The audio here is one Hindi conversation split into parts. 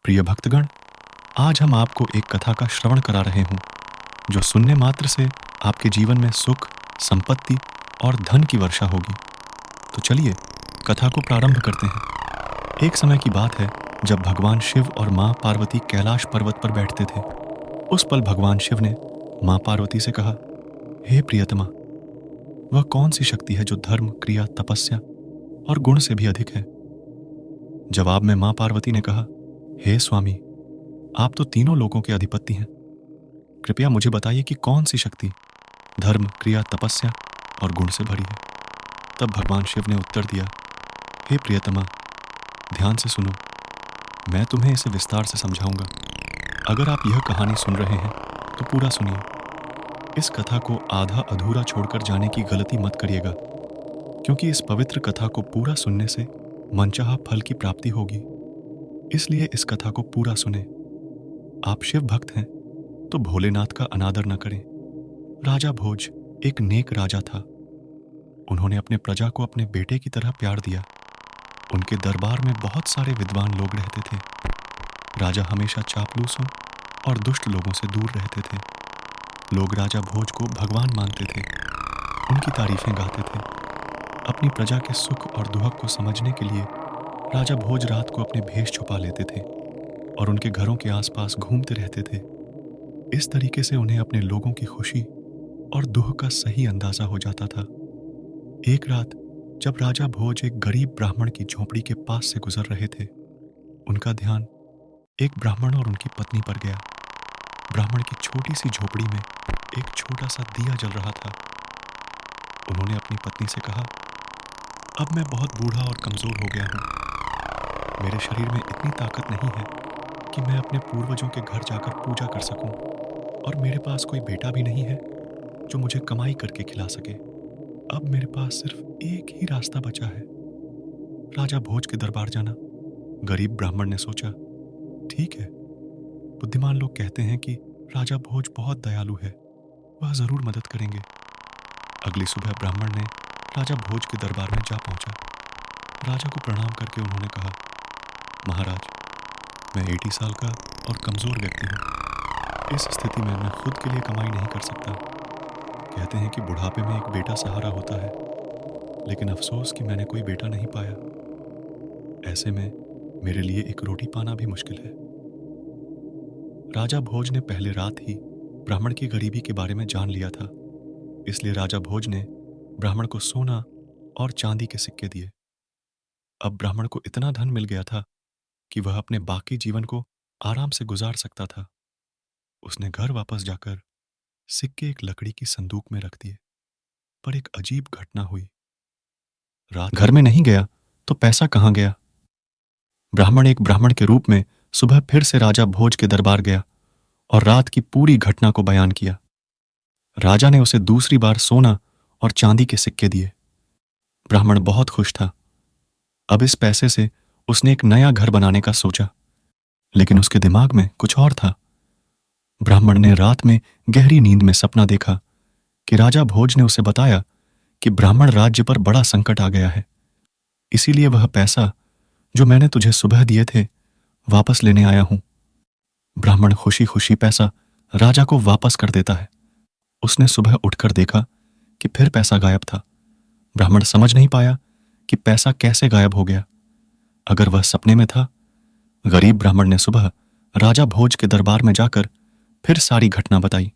प्रिय भक्तगण, आज हम आपको एक कथा का श्रवण करा रहे हूं जो सुनने मात्र से आपके जीवन में सुख, संपत्ति और धन की वर्षा होगी। तो चलिए कथा को प्रारंभ करते हैं। एक समय की बात है जब भगवान शिव और मां पार्वती कैलाश पर्वत पर बैठते थे। उस पल भगवान शिव ने मां पार्वती से कहा, हे प्रियतमा, वह कौन सी शक्ति है जो धर्म, क्रिया, तपस्या और गुण से भी अधिक है? जवाब में मां पार्वती ने कहा, हे स्वामी, आप तो तीनों लोकों के अधिपति हैं। कृपया मुझे बताइए कि कौन सी शक्ति धर्म, क्रिया, तपस्या और गुण से भरी है। तब भगवान शिव ने उत्तर दिया, हे प्रियतमा, ध्यान से सुनो, मैं तुम्हें इसे विस्तार से समझाऊंगा। अगर आप यह कहानी सुन रहे हैं तो पूरा सुनिए। इस कथा को आधा अधूरा छोड़कर जाने की गलती मत करिएगा, क्योंकि इस पवित्र कथा को पूरा सुनने से मनचाहा फल की प्राप्ति होगी। इसलिए इस कथा को पूरा सुने। आप शिव भक्त हैं तो भोलेनाथ का अनादर न करें। राजा भोज एक नेक राजा था। उन्होंने अपने प्रजा को अपने बेटे की तरह प्यार दिया। उनके दरबार में बहुत सारे विद्वान लोग रहते थे। राजा हमेशा चापलूसों और दुष्ट लोगों से दूर रहते थे। लोग राजा भोज को भगवान मानते थे, उनकी तारीफें गाते थे। अपनी प्रजा के सुख और दुख को समझने के लिए राजा भोज रात को अपने भेष छुपा लेते थे और उनके घरों के आसपास घूमते रहते थे। इस तरीके से उन्हें अपने लोगों की खुशी और दुख का सही अंदाजा हो जाता था। एक रात जब राजा भोज एक गरीब ब्राह्मण की झोपड़ी के पास से गुजर रहे थे, उनका ध्यान एक ब्राह्मण और उनकी पत्नी पर गया। ब्राह्मण की छोटी सी झोपड़ी में एक छोटा सा दिया जल रहा था। उन्होंने अपनी पत्नी से कहा, अब मैं बहुत बूढ़ा और कमजोर हो गया हूँ। मेरे शरीर में इतनी ताकत नहीं है कि मैं अपने पूर्वजों के घर जाकर पूजा कर सकूं, और मेरे पास कोई बेटा भी नहीं है जो मुझे कमाई करके खिला सके। अब मेरे पास सिर्फ एक ही रास्ता बचा है, राजा भोज के दरबार जाना। गरीब ब्राह्मण ने सोचा, ठीक है, बुद्धिमान लोग कहते हैं कि राजा भोज बहुत दयालु है, वह जरूर मदद करेंगे। अगली सुबह ब्राह्मण ने राजा भोज के दरबार में जा पहुंचा। राजा को प्रणाम करके उन्होंने कहा, महाराज, मैं 80 साल का और कमजोर व्यक्ति हूँ। इस स्थिति में मैं खुद के लिए कमाई नहीं कर सकता। कहते हैं कि बुढ़ापे में एक बेटा सहारा होता है, लेकिन अफसोस कि मैंने कोई बेटा नहीं पाया। ऐसे में मेरे लिए एक रोटी पाना भी मुश्किल है। राजा भोज ने पहले रात ही ब्राह्मण की गरीबी के बारे में जान लिया था। इसलिए राजा भोज ने ब्राह्मण को सोना और चांदी के सिक्के दिए। अब ब्राह्मण को इतना धन मिल गया था कि वह अपने बाकी जीवन को आराम से गुजार सकता था। उसने घर वापस जाकर सिक्के एक लकड़ी की संदूक में रख दिए। पर एक अजीब घटना हुई। रात घर में नहीं गया तो पैसा कहां गया? ब्राह्मण एक ब्राह्मण के रूप में सुबह फिर से राजा भोज के दरबार गया और रात की पूरी घटना को बयान किया। राजा ने उसे दूसरी बार सोना और चांदी के सिक्के दिए। ब्राह्मण बहुत खुश था। अब इस पैसे से उसने एक नया घर बनाने का सोचा, लेकिन उसके दिमाग में कुछ और था। ब्राह्मण ने रात में गहरी नींद में सपना देखा कि राजा भोज ने उसे बताया कि ब्राह्मण राज्य पर बड़ा संकट आ गया है, इसीलिए वह पैसा जो मैंने तुझे सुबह दिए थे वापस लेने आया हूं। ब्राह्मण खुशी खुशी पैसा राजा को वापस कर देता है। उसने सुबह उठकर देखा कि फिर पैसा गायब था। ब्राह्मण समझ नहीं पाया कि पैसा कैसे गायब हो गया। अगर वह सपने में था? गरीब ब्राह्मण ने सुबह राजा भोज के दरबार में जाकर फिर सारी घटना बताई।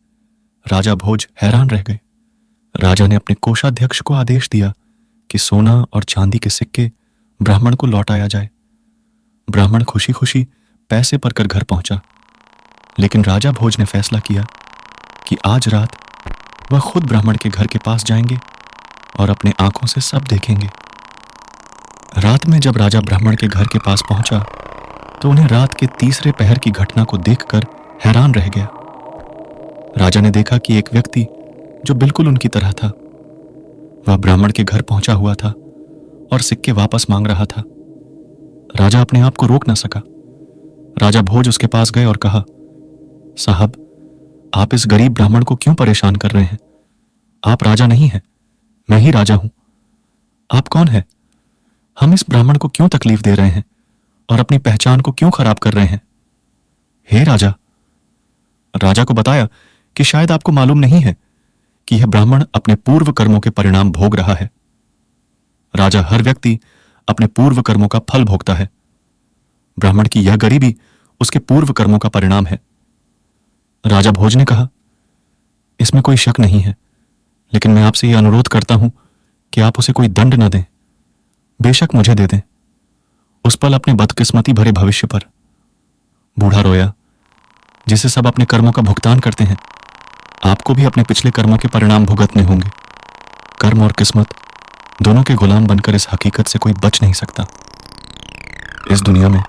राजा भोज हैरान रह गए। राजा ने अपने कोषाध्यक्ष को आदेश दिया कि सोना और चांदी के सिक्के ब्राह्मण को लौटाया जाए। ब्राह्मण खुशी खुशी पैसे भरकर घर पहुंचा, लेकिन राजा भोज ने फैसला किया कि आज रात वह खुद ब्राह्मण के घर के पास जाएंगे और अपने आंखों से सब देखेंगे। रात में जब राजा ब्राह्मण के घर के पास पहुंचा तो उन्हें रात के तीसरे पहर की घटना को देखकर हैरान रह गया। राजा ने देखा कि एक व्यक्ति जो बिल्कुल उनकी तरह था, वह ब्राह्मण के घर पहुंचा हुआ था और सिक्के वापस मांग रहा था। राजा अपने आप को रोक न सका। राजा भोज उसके पास गए और कहा, साहब, आप इस गरीब ब्राह्मण को क्यों परेशान कर रहे हैं? आप राजा नहीं हैं, मैं ही राजा हूं। आप कौन है? हम इस ब्राह्मण को क्यों तकलीफ दे रहे हैं और अपनी पहचान को क्यों खराब कर रहे हैं? हे राजा, राजा को बताया कि शायद आपको मालूम नहीं है कि यह ब्राह्मण अपने पूर्व कर्मों के परिणाम भोग रहा है। राजा, हर व्यक्ति अपने पूर्व कर्मों का फल भोगता है। ब्राह्मण की यह गरीबी उसके पूर्व कर्मों का परिणाम है। राजा भोज ने कहा, इसमें कोई शक नहीं है, लेकिन मैं आपसे यह अनुरोध करता हूं कि आप उसे कोई दंड न दें, बेशक मुझे दे दें, उस पल अपने बदकिस्मती भरे भविष्य पर। बूढ़ा रोया, जिसे सब अपने कर्मों का भुगतान करते हैं, आपको भी अपने पिछले कर्मों के परिणाम भुगतने होंगे। कर्म और किस्मत दोनों के गुलाम बनकर इस हकीकत से कोई बच नहीं सकता। इस दुनिया में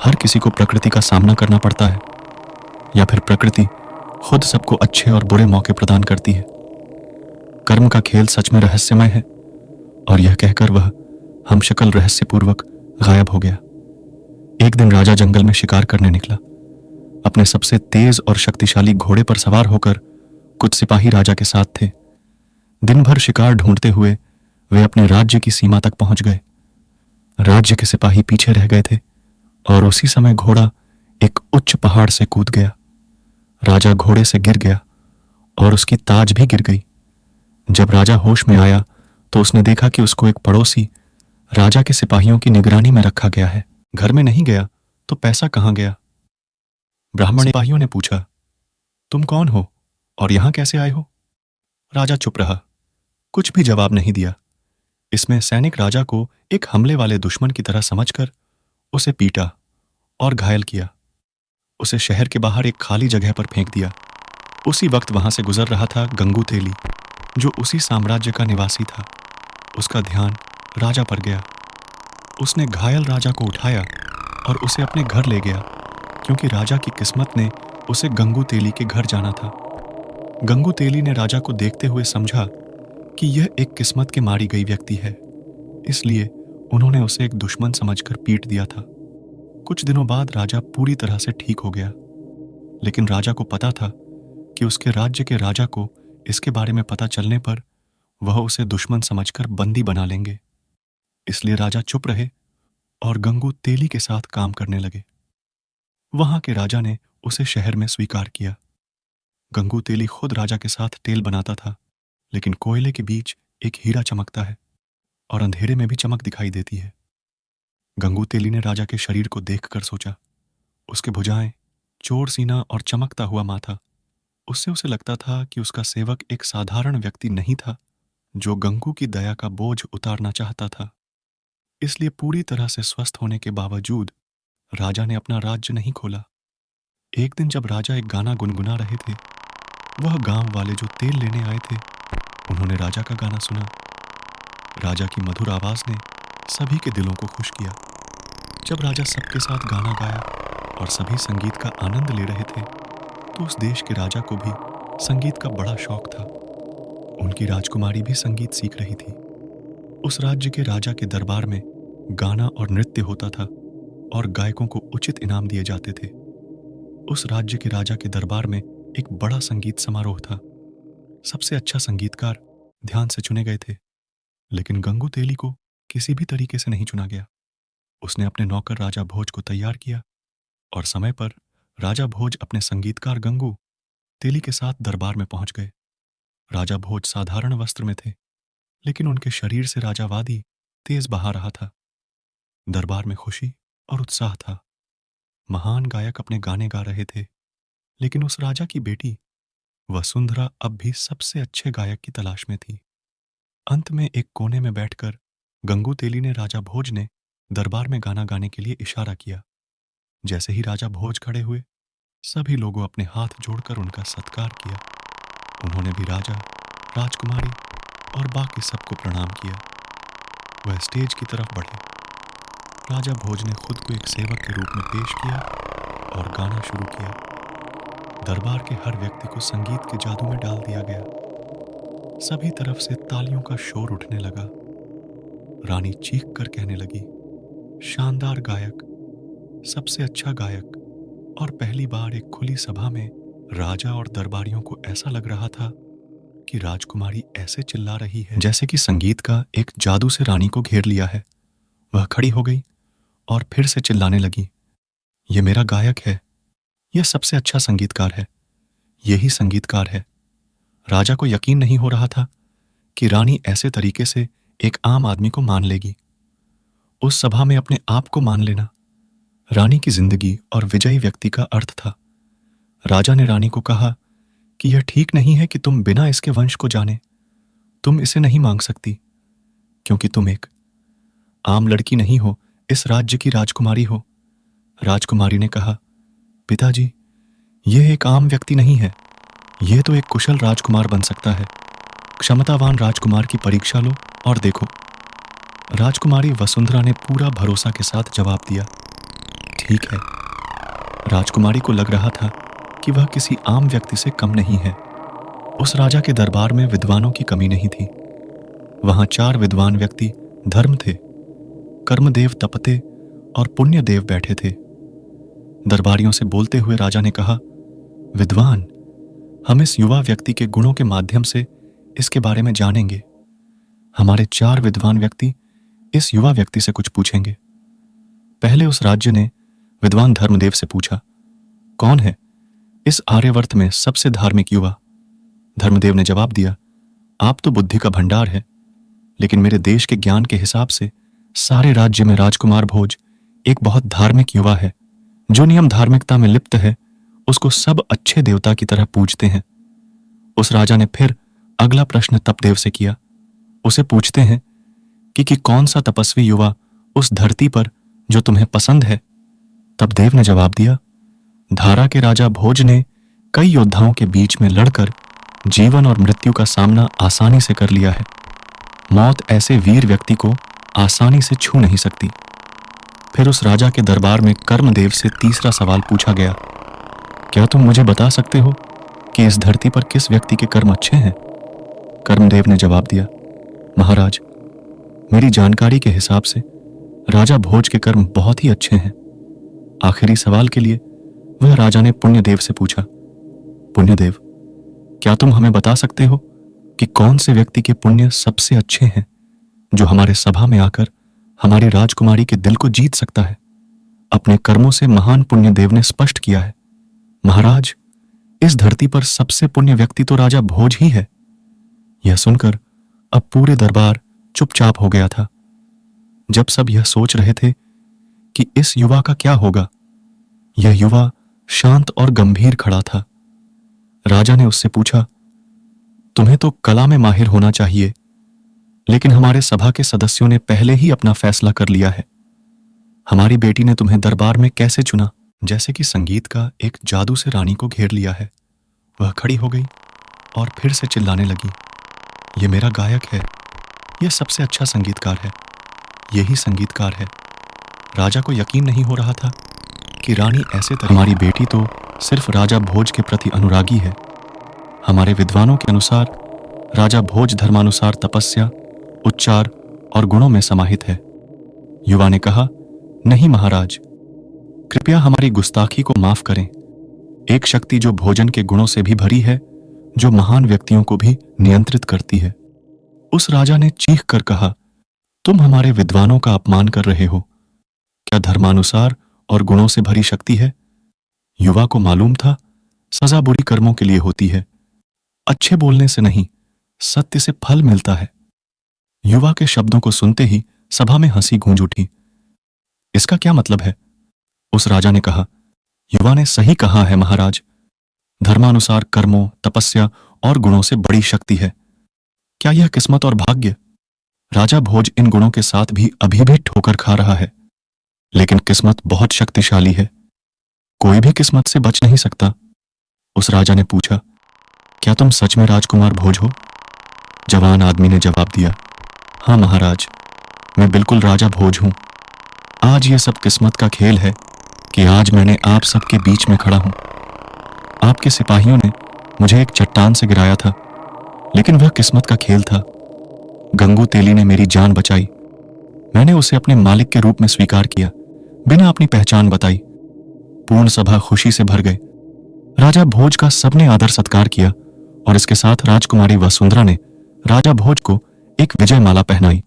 हर किसी को प्रकृति का सामना करना पड़ता है, या फिर प्रकृति खुद सबको अच्छे और बुरे मौके प्रदान करती है। कर्म का खेल सच में रहस्यमय है। और यह कहकर वह हमशक्ल रहस्यपूर्वक गायब हो गया। एक दिन राजा जंगल में शिकार करने निकला। अपने सबसे तेज और शक्तिशाली घोड़े पर सवार होकर कुछ सिपाही राजा के साथ थे। दिन भर शिकार ढूंढते हुए वे अपने राज्य की सीमा तक पहुंच गए। राज्य के सिपाही पीछे रह गए थे और उसी समय घोड़ा एक उच्च पहाड़ से कूद गया। राजा घोड़े से गिर गया और उसकी ताज भी गिर गई। जब राजा होश में आया तो उसने देखा कि उसको एक पड़ोसी राजा के सिपाहियों की निगरानी में रखा गया है। घर में नहीं गया तो पैसा कहां गया? ब्राह्मण सिपाहियों ने पूछा, तुम कौन हो और यहां कैसे आए हो? राजा चुप रहा, कुछ भी जवाब नहीं दिया। इसमें सैनिक राजा को एक हमले वाले दुश्मन की तरह समझकर उसे पीटा और घायल किया। उसे शहर के बाहर एक खाली जगह पर फेंक दिया। उसी वक्त वहां से गुजर रहा था गंगू तेली, जो उसी साम्राज्य का निवासी था। उसका ध्यान राजा पर गया। उसने घायल राजा को उठाया और उसे अपने घर ले गया, क्योंकि राजा की किस्मत ने उसे गंगू तेली के घर जाना था। गंगू तेली ने राजा को देखते हुए समझा कि यह एक किस्मत के मारी गई व्यक्ति है, इसलिए उन्होंने उसे एक दुश्मन समझकर पीट दिया था। कुछ दिनों बाद राजा पूरी तरह से ठीक हो गया, लेकिन राजा को पता था कि उसके राज्य के राजा को इसके बारे में पता चलने पर वह उसे दुश्मन समझकर बंदी बना लेंगे। इसलिए राजा चुप रहे और गंगू तेली के साथ काम करने लगे। वहां के राजा ने उसे शहर में स्वीकार किया। गंगू तेली खुद राजा के साथ तेल बनाता था, लेकिन कोयले के बीच एक हीरा चमकता है और अंधेरे में भी चमक दिखाई देती है। गंगू तेली ने राजा के शरीर को देखकर सोचा, उसके भुजाएं, चौड़ सीना और चमकता हुआ माथा, उससे उसे लगता था कि उसका सेवक एक साधारण व्यक्ति नहीं था जो गंगू की दया का बोझ उतारना चाहता था। इसलिए पूरी तरह से स्वस्थ होने के बावजूद राजा ने अपना राज्य नहीं खोला। एक दिन जब राजा एक गाना गुनगुना रहे थे, वह गांव वाले जो तेल लेने आए थे, उन्होंने राजा का गाना सुना। राजा की मधुर आवाज ने सभी के दिलों को खुश किया। जब राजा सबके साथ गाना गाया और सभी संगीत का आनंद ले रहे थे, तो उस देश के राजा को भी संगीत का बड़ा शौक था। उनकी राजकुमारी भी संगीत सीख रही थी। उस राज्य के राजा के दरबार में गाना और नृत्य होता था और गायकों को उचित इनाम दिए जाते थे। उस राज्य के राजा के दरबार में एक बड़ा संगीत समारोह था। सबसे अच्छा संगीतकार ध्यान से चुने गए थे, लेकिन गंगू तेली को किसी भी तरीके से नहीं चुना गया। उसने अपने नौकर राजा भोज को तैयार किया और समय पर राजा भोज अपने संगीतकार गंगू तेली के साथ दरबार में पहुंच गए। राजा भोज साधारण वस्त्र में थे, लेकिन उनके शरीर से राजावादी तेज बहा रहा था। दरबार में खुशी और उत्साह था। महान गायक अपने गाने गा रहे थे, लेकिन उस राजा की बेटी वसुंधरा अब भी सबसे अच्छे गायक की तलाश में थी। अंत में एक कोने में बैठकर गंगू तेली ने राजा भोज ने दरबार में गाना गाने के लिए इशारा किया। जैसे ही राजा भोज खड़े हुए, सभी लोगों अपने हाथ जोड़कर उनका सत्कार किया। उन्होंने भी राजा, राजकुमारी और बाकी सबको प्रणाम किया। वह स्टेज की तरफ बढ़े। राजा भोज ने खुद को एक सेवक के रूप में पेश किया और गाना शुरू किया। दरबार के हर व्यक्ति को संगीत के जादू में डाल दिया गया। सभी तरफ से तालियों का शोर उठने लगा। रानी चीख कर कहने लगी, शानदार गायक, सबसे अच्छा गायक। और पहली बार एक खुली सभा में राजा और दरबारियों को ऐसा लग रहा था कि राजकुमारी ऐसे चिल्ला रही है जैसे कि संगीत का एक जादू से रानी को घेर लिया है। वह खड़ी हो गई और फिर से चिल्लाने लगी, ये मेरा गायक है, यह सबसे अच्छा संगीतकार है, यही संगीतकार है। राजा को यकीन नहीं हो रहा था कि रानी ऐसे तरीके से एक आम आदमी को मान लेगी। उस सभा में अपने आप को मान लेना रानी की जिंदगी और विजयी व्यक्ति का अर्थ था। राजा ने रानी को कहा कि यह ठीक नहीं है कि तुम बिना इसके वंश को जाने तुम इसे नहीं मांग सकती, क्योंकि तुम एक आम लड़की नहीं हो, इस राज्य की राजकुमारी हो। राजकुमारी ने कहा, पिताजी, यह एक आम व्यक्ति नहीं है, यह तो एक कुशल राजकुमार बन सकता है। क्षमतावान राजकुमार की परीक्षा लो और देखो। राजकुमारी वसुंधरा ने पूरा भरोसा के साथ जवाब दिया, ठीक है। राजकुमारी को लग रहा था कि वह किसी आम व्यक्ति से कम नहीं है। उस राजा के दरबार में विद्वानों की कमी नहीं थी। वहां 4 विद्वान व्यक्ति धर्म थे, कर्मदेव तपते और पुण्यदेव बैठे थे। दरबारियों से बोलते हुए राजा ने कहा, विद्वान, हम इस युवा व्यक्ति के गुणों के माध्यम से इसके बारे में जानेंगे। हमारे 4 विद्वान व्यक्ति इस युवा व्यक्ति से कुछ पूछेंगे। पहले उस राज्य ने विद्वान धर्मदेव से पूछा, कौन है इस आर्यवर्त में सबसे धार्मिक युवा? धर्मदेव ने जवाब दिया, आप तो बुद्धि का भंडार है, लेकिन मेरे देश के ज्ञान के हिसाब से सारे राज्य में राजकुमार भोज एक बहुत धार्मिक युवा है। जो नियम धार्मिकता में लिप्त है उसको सब अच्छे देवता की तरह पूजते हैं। उस राजा ने फिर अगला प्रश्न तपदेव से किया। उसे पूछते हैं कि कौन सा तपस्वी युवा उस धरती पर जो तुम्हें पसंद है? तपदेव ने जवाब दिया, धारा के राजा भोज ने कई योद्धाओं के बीच में लड़कर जीवन और मृत्यु का सामना आसानी से कर लिया है। मौत ऐसे वीर व्यक्ति को आसानी से छू नहीं सकती। फिर उस राजा के दरबार में कर्मदेव से तीसरा सवाल पूछा गया, क्या तुम मुझे बता सकते हो कि इस धरती पर किस व्यक्ति के कर्म अच्छे हैं? कर्मदेव ने जवाब दिया, महाराज, मेरी जानकारी के हिसाब से राजा भोज के कर्म बहुत ही अच्छे हैं। आखिरी सवाल के लिए वह राजा ने पुण्यदेव से पूछा, पुण्यदेव, क्या तुम हमें बता सकते हो कि कौन से व्यक्ति के पुण्य सबसे अच्छे हैं जो हमारे सभा में आकर हमारी राजकुमारी के दिल को जीत सकता है? अपने कर्मों से महान पुण्यदेव ने स्पष्ट किया है, महाराज, इस धरती पर सबसे पुण्य व्यक्ति तो राजा भोज ही है। यह सुनकर अब पूरे दरबार चुपचाप हो गया था। जब सब यह सोच रहे थे कि इस युवा का क्या होगा, यह युवा शांत और गंभीर खड़ा था। राजा ने उससे पूछा, तुम्हें तो कला में माहिर होना चाहिए, लेकिन हमारे सभा के सदस्यों ने पहले ही अपना फैसला कर लिया है। हमारी बेटी ने तुम्हें दरबार में कैसे चुना? जैसे कि संगीत का एक जादू से रानी को घेर लिया है। वह खड़ी हो गई और फिर से चिल्लाने लगी, यह मेरा गायक है, यह सबसे अच्छा संगीतकार है, यही संगीतकार है। राजा को यकीन नहीं हो रहा था कि रानी ऐसे हमारी बेटी तो सिर्फ राजा भोज के प्रति अनुरागी है। हमारे विद्वानों के अनुसार राजा भोज धर्मानुसार तपस्या, उच्चार और गुणों में समाहित है। युवा ने कहा, नहीं महाराज, कृपया हमारी गुस्ताखी को माफ करें। एक शक्ति जो भोजन के गुणों से भी भरी है, जो महान व्यक्तियों को भी नियंत्रित करती है। उस राजा ने चीख कर कहा, तुम हमारे विद्वानों का अपमान कर रहे हो। क्या धर्मानुसार और गुणों से भरी शक्ति है? युवा को मालूम था सजा बुरी कर्मों के लिए होती है, अच्छे बोलने से नहीं, सत्य से फल मिलता है। युवा के शब्दों को सुनते ही सभा में हंसी गूंज उठी। इसका क्या मतलब है? उस राजा ने कहा, युवा ने सही कहा है महाराज, धर्मानुसार कर्मों, तपस्या और गुणों से बड़ी शक्ति है। क्या यह किस्मत और भाग्य? राजा भोज इन गुणों के साथ भी अभी भी ठोकर खा रहा है, लेकिन किस्मत बहुत शक्तिशाली है, कोई भी किस्मत से बच नहीं सकता। उस राजा ने पूछा, क्या तुम सच में राजकुमार भोज हो? जवान आदमी ने जवाब दिया, हाँ महाराज, मैं बिल्कुल राजा भोज हूं। आज यह सब किस्मत का खेल है कि आज मैंने आप सबके बीच में खड़ा हूं। आपके सिपाहियों ने मुझे एक चट्टान से गिराया था, लेकिन वह किस्मत का खेल था। गंगू तेली ने मेरी जान बचाई। मैंने उसे अपने मालिक के रूप में स्वीकार किया, बिना अपनी पहचान बताई। पूर्ण सभा खुशी से भर गए। राजा भोज का सबने आदर सत्कार किया और इसके साथ राजकुमारी वसुंधरा ने राजा भोज को एक विजय माला पहनाई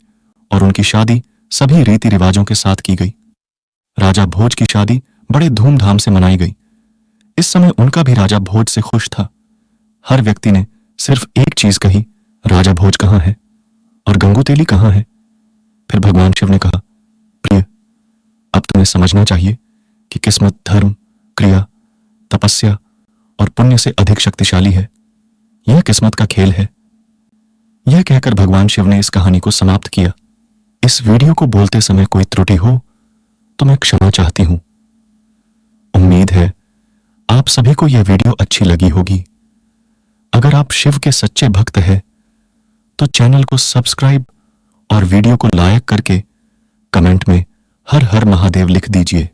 और उनकी शादी सभी रीति रिवाजों के साथ की गई। राजा भोज की शादी बड़े धूमधाम से मनाई गई। इस समय उनका भी राजा भोज से खुश था। हर व्यक्ति ने सिर्फ एक चीज कही, राजा भोज कहाँ है और गंगू तेली कहाँ है। फिर भगवान शिव ने कहा, प्रिय, अब तुम्हें समझना चाहिए कि किस्मत धर्म, क्रिया, तपस्या और पुण्य से अधिक शक्तिशाली है। यह किस्मत का खेल है। यह कहकर भगवान शिव ने इस कहानी को समाप्त किया। इस वीडियो को बोलते समय कोई त्रुटि हो तो मैं क्षमा चाहती हूं। उम्मीद है आप सभी को यह वीडियो अच्छी लगी होगी। अगर आप शिव के सच्चे भक्त हैं तो चैनल को सब्सक्राइब और वीडियो को लाइक करके कमेंट में हर हर महादेव लिख दीजिए।